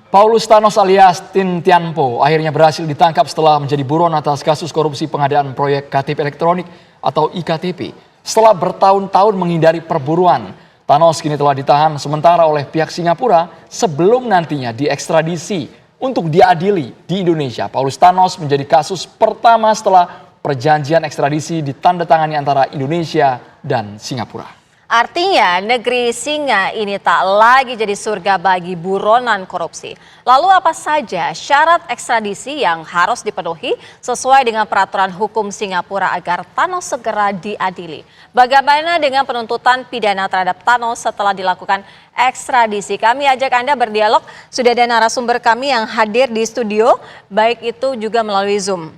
Paulus Thanos alias Tin Tianpo akhirnya berhasil ditangkap setelah menjadi buron atas kasus korupsi pengadaan proyek KTP elektronik atau IKTP. Setelah bertahun-tahun menghindari perburuan, Thanos kini telah ditahan sementara oleh pihak Singapura sebelum nantinya diekstradisi untuk diadili di Indonesia. Paulus Thanos menjadi kasus pertama setelah perjanjian ekstradisi ditandatangani antara Indonesia dan Singapura. Artinya negeri singa ini tak lagi jadi surga bagi buronan korupsi. Lalu apa saja syarat ekstradisi yang harus dipenuhi sesuai dengan peraturan hukum Singapura agar Thanos segera diadili? Bagaimana dengan penuntutan pidana terhadap Thanos setelah dilakukan ekstradisi? Kami ajak Anda berdialog, sudah ada narasumber kami yang hadir di studio, baik itu juga melalui Zoom.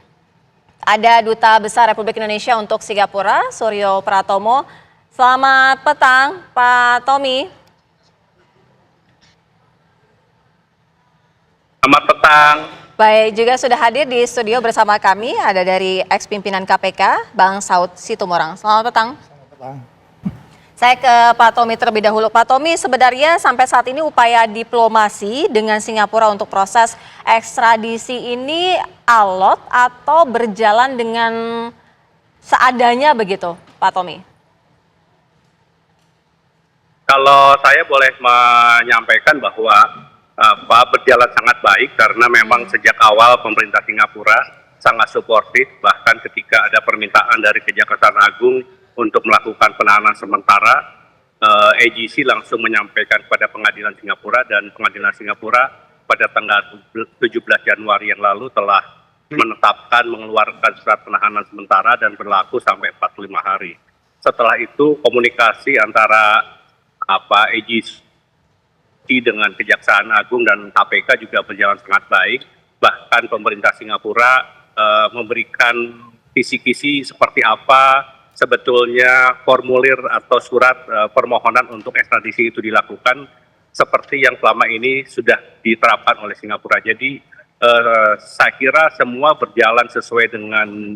Ada Duta Besar Republik Indonesia untuk Singapura, Suryo Pratomo. Selamat petang, Pak Tommy. Selamat petang. Baik, juga sudah hadir di studio bersama kami, ada dari ex-pimpinan KPK, Bang Saud Situmorang. Selamat petang. Selamat petang. Saya ke Pak Tommy terlebih dahulu. Pak Tommy, sebenarnya sampai saat ini upaya diplomasi dengan Singapura untuk proses ekstradisi ini alot atau berjalan dengan seadanya begitu, Pak Tommy? Kalau saya boleh menyampaikan bahwa berjalan sangat baik karena memang sejak awal pemerintah Singapura sangat suportif, bahkan ketika ada permintaan dari Kejaksaan Agung untuk melakukan penahanan sementara, AGC langsung menyampaikan kepada pengadilan Singapura dan pengadilan Singapura pada tanggal 17 Januari yang lalu telah menetapkan mengeluarkan surat penahanan sementara dan berlaku sampai 45 hari. Setelah itu komunikasi antara AGC dengan Kejaksaan Agung dan KPK juga berjalan sangat baik. Bahkan pemerintah Singapura memberikan kisi-kisi seperti apa sebetulnya formulir atau surat permohonan untuk ekstradisi itu dilakukan seperti yang selama ini sudah diterapkan oleh Singapura. Jadi saya kira semua berjalan sesuai dengan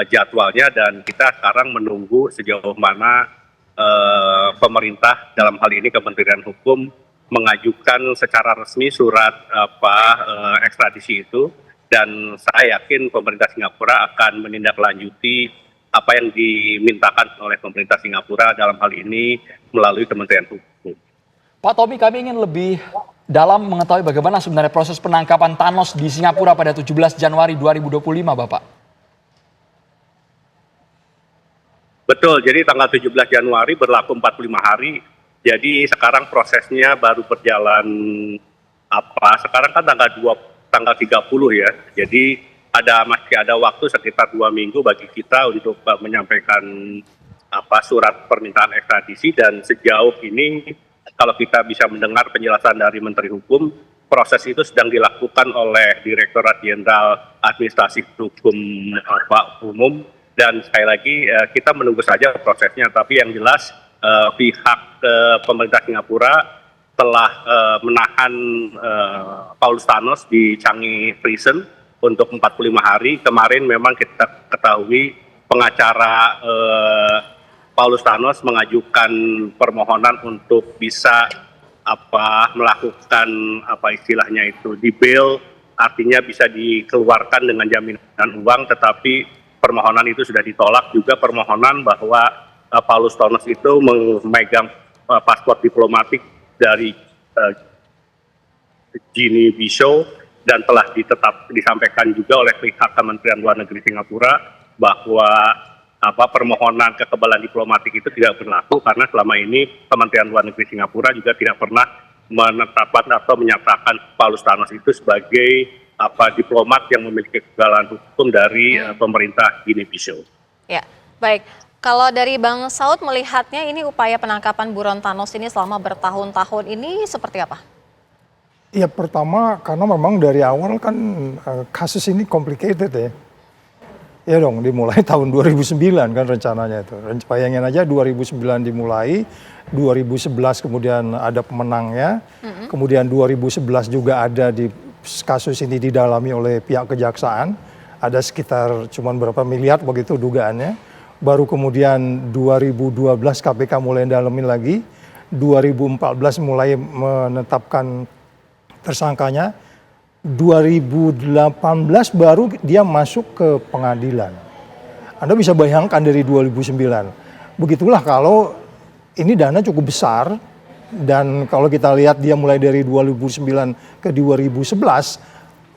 jadwalnya dan kita sekarang menunggu sejauh mana pemerintah dalam hal ini Kementerian Hukum mengajukan secara resmi surat ekstradisi itu dan saya yakin pemerintah Singapura akan menindaklanjuti apa yang dimintakan oleh pemerintah Singapura dalam hal ini melalui Kementerian Hukum. Pak Tommy, kami ingin lebih dalam mengetahui bagaimana sebenarnya proses penangkapan Thanos di Singapura pada 17 Januari 2025, Bapak. Betul, jadi tanggal 17 Januari berlaku 45 hari, jadi sekarang prosesnya baru berjalan sekarang kan tanggal 30 ya, jadi masih ada waktu sekitar 2 minggu bagi kita untuk menyampaikan surat permintaan ekstradisi dan sejauh ini kalau kita bisa mendengar penjelasan dari Menteri Hukum, proses itu sedang dilakukan oleh Direktorat Jenderal Administrasi Hukum Umum. Dan sekali lagi kita menunggu saja prosesnya, tapi yang jelas pihak pemerintah Singapura telah menahan Paulus Thanos di Changi Prison untuk 45 hari. Kemarin memang kita ketahui pengacara Paulus Thanos mengajukan permohonan untuk bisa melakukan istilahnya itu di bail, artinya bisa dikeluarkan dengan jaminan uang, tetapi permohonan itu sudah ditolak. Juga permohonan bahwa Paulus Thanos itu memegang paspor diplomatik dari Guinea Bissau dan telah disampaikan juga oleh pihak Kementerian Luar Negeri Singapura bahwa permohonan kekebalan diplomatik itu tidak berlaku karena selama ini Kementerian Luar Negeri Singapura juga tidak pernah menetapkan atau menyatakan Paulus Thanos itu sebagai diplomat yang memiliki kekebalan hukum dari pemerintah Guinea Bissau. Ya, baik. Kalau dari Bang Saud melihatnya ini upaya penangkapan buron Thanos ini selama bertahun-tahun ini seperti apa? Ya pertama karena memang dari awal kan kasus ini complicated ya. Ya dong, dimulai tahun 2009 kan rencananya itu. Bayangin aja 2009 dimulai, 2011 kemudian ada pemenangnya, kemudian 2011 juga ada kasus ini didalami oleh pihak kejaksaan, ada sekitar cuman berapa miliar begitu dugaannya. Baru kemudian 2012 KPK mulai dalamin lagi, 2014 mulai menetapkan tersangkanya. 2018 baru dia masuk ke pengadilan. Anda bisa bayangkan dari 2009. Begitulah kalau ini dana cukup besar, dan kalau kita lihat dia mulai dari 2009 ke 2011,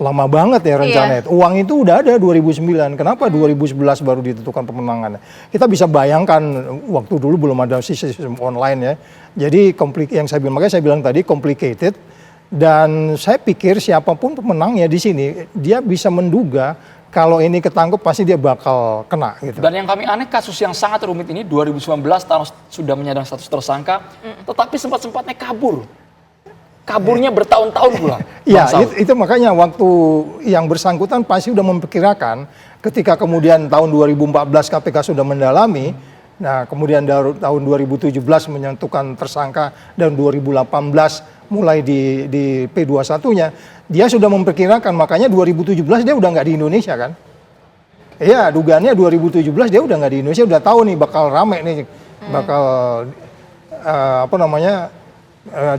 lama banget ya rencananya. Uang itu udah ada 2009. Kenapa 2011 baru ditentukan pemenangannya? Kita bisa bayangkan waktu dulu belum ada sistem online ya. Jadi yang makanya saya bilang tadi complicated. Dan saya pikir siapapun pemenangnya di sini, dia bisa menduga kalau ini ketangkep pasti dia bakal kena gitu. Dan yang kami aneh, kasus yang sangat rumit ini 2019 Thanos sudah menyandang status tersangka, tetapi sempat-sempatnya kabur. Kaburnya bertahun-tahun pula. Iya, itu makanya waktu yang bersangkutan pasti sudah memperkirakan ketika kemudian tahun 2014 KPK sudah mendalami, nah kemudian tahun 2017 menyentuhkan tersangka, dan 2018 mulai di P21-nya, dia sudah memperkirakan, makanya 2017 dia udah nggak di Indonesia kan. Iya, dugaannya 2017 dia udah nggak di Indonesia, udah tahu nih bakal rame nih, bakal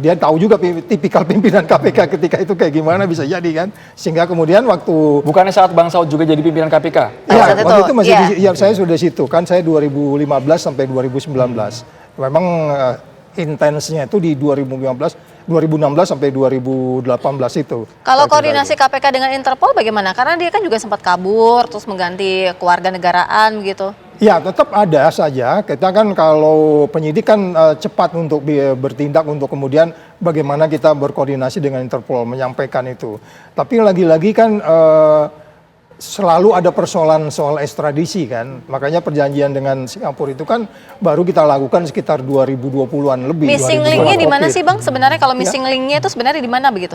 dia tahu juga tipikal pimpinan KPK ketika itu kayak gimana, bisa jadi kan. Sehingga kemudian waktu... Bukannya saat Bang Saud juga jadi pimpinan KPK? Iya, waktu itu masih saya sudah situ kan, saya 2015 sampai 2019. Memang intensnya itu di 2016 sampai 2018 itu. Kalau koordinasi KPK dengan Interpol bagaimana? Karena dia kan juga sempat kabur, terus mengganti kewarganegaraan gitu. Ya, tetap ada saja. Kita kan kalau penyidik kan cepat untuk bertindak untuk kemudian bagaimana kita berkoordinasi dengan Interpol menyampaikan itu. Tapi lagi-lagi kan selalu ada persoalan soal ekstradisi kan. Makanya perjanjian dengan Singapura itu kan baru kita lakukan sekitar 2020-an lebih. Missing link-nya di mana sih Bang? Sebenarnya kalau missing link-nya itu sebenarnya di mana begitu?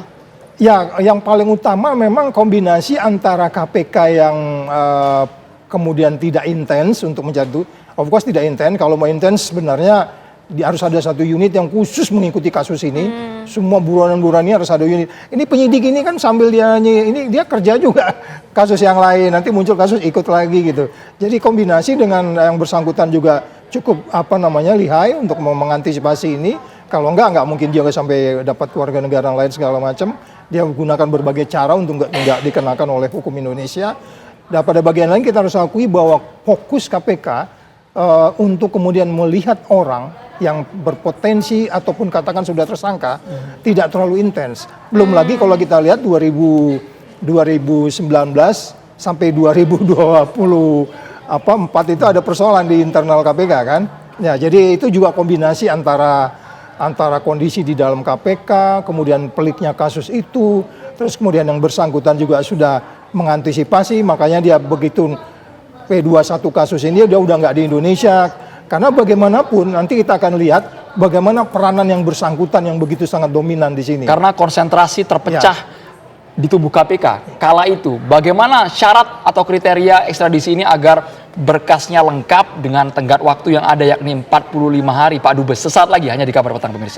Ya, yang paling utama memang kombinasi antara KPK yang kemudian tidak intens untuk mencari, of course tidak intens. Kalau mau intens sebenarnya harus ada satu unit yang khusus mengikuti kasus ini. Semua buronan-buronan harus ada unit. Ini penyidik ini kan sambil dia kerja juga kasus yang lain. Nanti muncul kasus ikut lagi gitu. Jadi kombinasi dengan yang bersangkutan juga cukup lihai untuk mengantisipasi ini. Kalau nggak mungkin dia sampai dapat kewarganegaraan lain segala macam. Dia menggunakan berbagai cara untuk nggak dikenakan oleh hukum Indonesia. Dan pada bagian lain kita harus akui bahwa fokus KPK untuk kemudian melihat orang yang berpotensi ataupun katakan sudah tersangka tidak terlalu intens. Belum lagi kalau kita lihat 2019 sampai 2024 itu ada persoalan di internal KPK kan. Ya, jadi itu juga kombinasi antara kondisi di dalam KPK, kemudian peliknya kasus itu, terus kemudian yang bersangkutan juga sudah mengantisipasi, makanya dia begitu P21 kasus ini dia udah nggak di Indonesia. Karena bagaimanapun nanti kita akan lihat bagaimana peranan yang bersangkutan yang begitu sangat dominan di sini. Karena konsentrasi terpecah di tubuh KPK. Kala itu bagaimana syarat atau kriteria ekstradisi ini agar berkasnya lengkap dengan tenggat waktu yang ada yakni 45 hari Pak Dubes. Sesaat lagi hanya di Kabar Petang pemirsa.